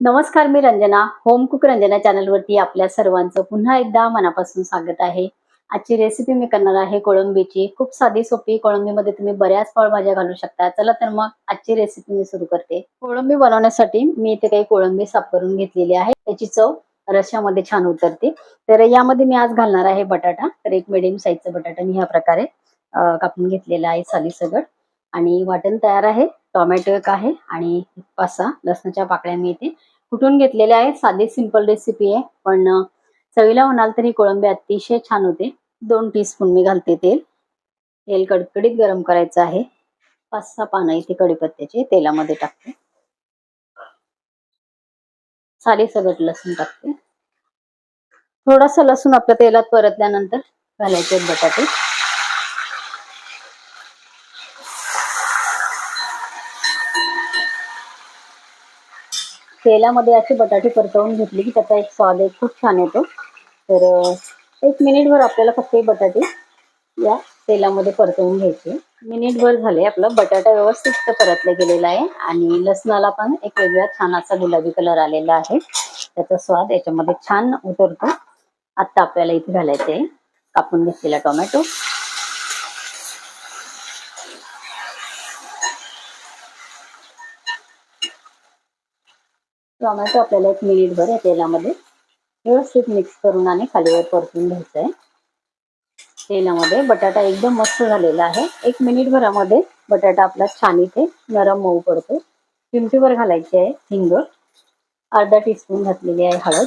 नमस्कार, मी Ranjana. Home cook Ranjana चॅनलवरती आपल्या सर्वांचं पुन्हा एकदा मनापासून स्वागत आहे. आजची रेसिपी मी करणार आहे कोळंबीची. खूप साधी सोपी कोळंबीमध्ये तुम्ही बऱ्याच फळभाज्या घालू शकता. चला तर मग आजची रेसिपी मी सुरू करते. कोळंबी बनवण्यासाठी मी इथे काही कोळंबी साफ करून घेतलेली आहे. त्याची चव रश्श्यामध्ये छान उतरते. तर यामध्ये मी आज घालणार आहे बटाटा. तर एक मिडियम साईजचा बटाटा मी ह्या प्रकारे कापून घेतलेला आहे सालीसकट. आणि वाटण तयार आहे. टोमॅटो एक आहे आणि 5-6 लसणाच्या पाकळ्या मी इथे कुटून घेतलेले आहे. साधी सिंपल रेसिपी आहे, पण चवीला म्हणाल तर ही कोळंबी अतिशय छान होते. 2 टीस्पून मी घालते तेल. तेल कडकडीत गरम करायचं आहे. 5-6 पानं इथे कढीपत्त्याचे तेलामध्ये टाकते. सालीसकट लसूण टाकते. थोडासा लसूण आपल्या तेलात परतल्यानंतर घालायचे बटाटे. तेलामध्ये असे बटाटे परतवून घेतले की त्याचा एक स्वाद खूप छान येतो. तर 1 मिनिटभर आपल्याला फक्त हे बटाटे या तेलामध्ये परतवून घ्यायचे. मिनिटभर झाले. आपला बटाटा व्यवस्थित परतला गेलेला आहे आणि लसणाला पण एक वेगळा छान असा गुलाबी कलर आलेला आहे. त्याचा स्वाद याच्यामध्ये छान उतरतो. आता आपल्याला इथे घालायचे आहे कापून घेतलेला टोमॅटो. टोमॅटो आपल्याला 1 मिनिटभर या तेलामध्ये व्यवस्थित मिक्स करून आणि खालीवर परतून घ्यायचं आहे. तेलामध्ये बटाटा एकदम मस्त झालेला आहे. 1 मिनिटभरामध्ये बटाटा आपला छान इथे नरम मऊ पडतो. चिमटीभर घालायची आहे हिंग. अर्धा टीस्पून घातलेली आहे हळद.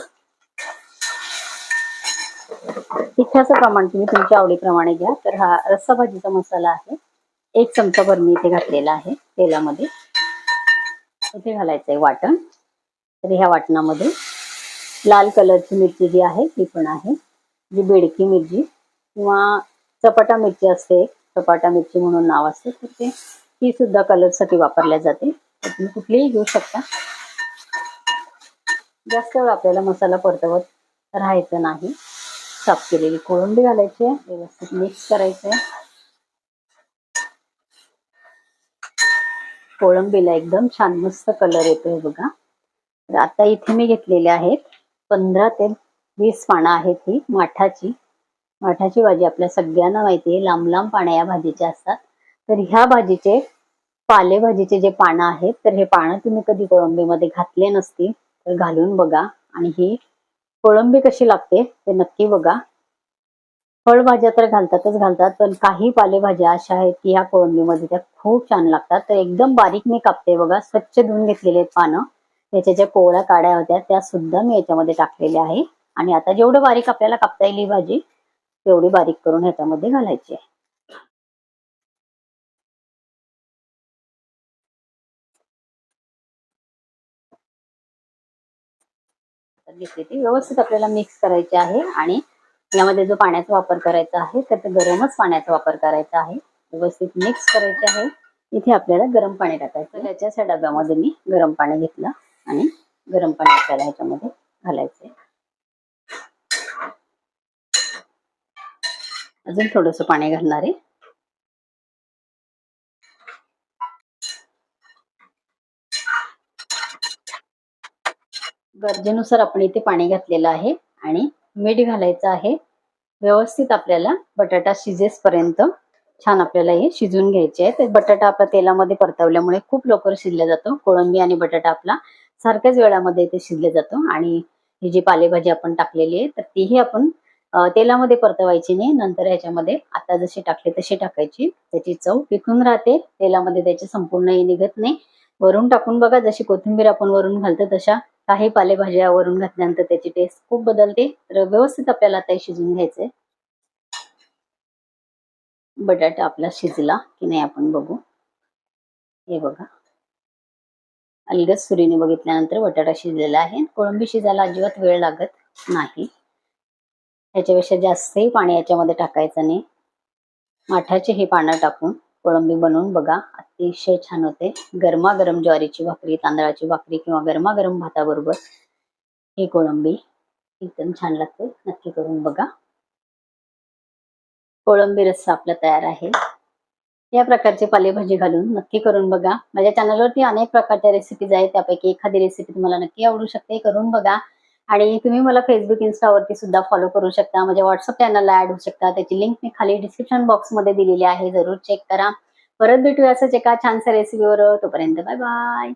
तिखटाचं प्रमाण तुम्ही तुमच्या आवडीप्रमाणे घ्या. तर हा रस्सा भाजीचा मसाला आहे. 1 चमचाभर मी इथे घातलेला आहे तेलामध्ये. इथे घालायचं आहे वाटण. तर ह्या वाटणामध्ये लाल कलरची मिरची जी आहे ती पण आहे. जी बेडकी मिरची किंवा चपाटा मिरची असते, चपाटा मिरची म्हणून नाव असते, तर ती सुद्धा कलरसाठी वापरल्या जाते. तर तुम्ही कुठलीही घेऊ शकता. जास्त वेळ आपल्याला मसाला परतवत राहायचं नाही. साफ केलेली कोळंबी घालायची आहे. व्यवस्थित मिक्स करायचं आहे. कोळंबीला एकदम छान मस्त कलर येतोय बघा. तर आता इथे मी घेतलेले आहेत 15 ते 20 पानं आहेत ही माठाची. माठाची भाजी आपल्या सगळ्यांना माहिती आहे, लांब लांब पानं या भाजीच्या असतात. तर ह्या भाजीचे पालेभाजीचे जे पानं आहेत, तर हे पानं तुम्ही कधी कोळंबीमध्ये घातले नसतील तर घालून बघा आणि ही कोळंबी कशी लागते ते नक्की बघा. फळभाज्या तर घालतातच घालतात, पण काही पालेभाज्या अशा आहेत की ह्या कोळंबीमध्ये त्या खूप छान लागतात. तर एकदम बारीक मी कापते बघा. स्वच्छ धुवून घेतलेले आहेत पानं. त्याच्या ज्या कोवळ्या काड्या होत्या त्या सुद्धा मी याच्यामध्ये टाकलेल्या आहे. आणि आता जेवढं बारीक आपल्याला कापता येईल ही भाजी तेवढी बारीक करून ह्याच्यामध्ये घालायची आहे. घेतली ती व्यवस्थित आपल्याला मिक्स करायची आहे आणि यामध्ये जो पाण्याचा वापर करायचा आहे तर ते गरमच पाण्याचा वापर करायचा आहे. व्यवस्थित मिक्स करायचे आहे. इथे आपल्याला गरम पाणी टाकायचं. त्याच्या डब्यामध्ये मी गरम पाणी घेतलं आणि गरम पाणी आपल्याला ह्याच्यामध्ये घालायचंय. अजून थोडंसं पाणी घालणार आहे. गरजेनुसार आपण इथे पाणी घातलेलं आहे आणि मीठ घालायचं आहे. व्यवस्थित आपल्याला बटाटा शिजेपर्यंत छान आपल्याला हे शिजून घ्यायचे आहे. तर बटाटा आपला तेलामध्ये परतवल्यामुळे खूप लवकर शिजला जातो. कोळंबी आणि बटाटा आपला सारख्याच वेळामध्ये इथे शिजले जातो. आणि ही जी पालेभाजी आपण टाकलेली आहे तर तीही आपण तेलामध्ये परतवायची नाही. नंतर ह्याच्यामध्ये आता जशी टाकली तशी टाकायची. त्याची चव टिकून राहते. तेलामध्ये त्याची संपूर्ण हे निघत नाही. वरून टाकून बघा, जशी कोथिंबीर आपण वरून घालतो तशा काही पालेभाज्या वरून घातल्यानंतर त्याची टेस्ट खूप बदलते. तर व्यवस्थित आपल्याला आता शिजून घ्यायचंय. बटाटा आपला शिजला की नाही आपण बघू. हे बघा, अलगद सुरीने बघितल्यानंतर बटाटा शिजलेला आहे. कोळंबी शिजायला अजिबात वेळ लागत नाही. याच्यापेक्षा जास्तही पाणी याच्यामध्ये टाकायचं नाही. माठाचे हे पानं टाकून कोळंबी बनवून बघा, अतिशय छान होते. गरमागरम ज्वारीची भाकरी, तांदळाची भाकरी किंवा गरमागरम भाताबरोबर ही कोळंबी एकदम छान लागते. नक्की करून बघा. कोळंबी रस्सा आपला तयार आहे. या प्रकारची पालेभाजी घालून नक्की करून बघा. माझ्या चॅनलवरती अनेक प्रकारच्या रेसिपीज आहेत. त्यापैकी एखादी रेसिपी तुम्हाला नक्की आवडू शकते, करून बघा. आणि तुम्ही मला Facebook, Instaवरती सुद्धा फॉलो करू शकता. माझ्या WhatsApp चॅनलला ॲड होऊ शकता. त्याची लिंक मी खाली डिस्क्रिप्शन बॉक्समध्ये दिलेली आहे. जरूर चेक करा. परत भेटूया असंच एका छानशा रेसिपीवर. तोपर्यंत बाय बाय.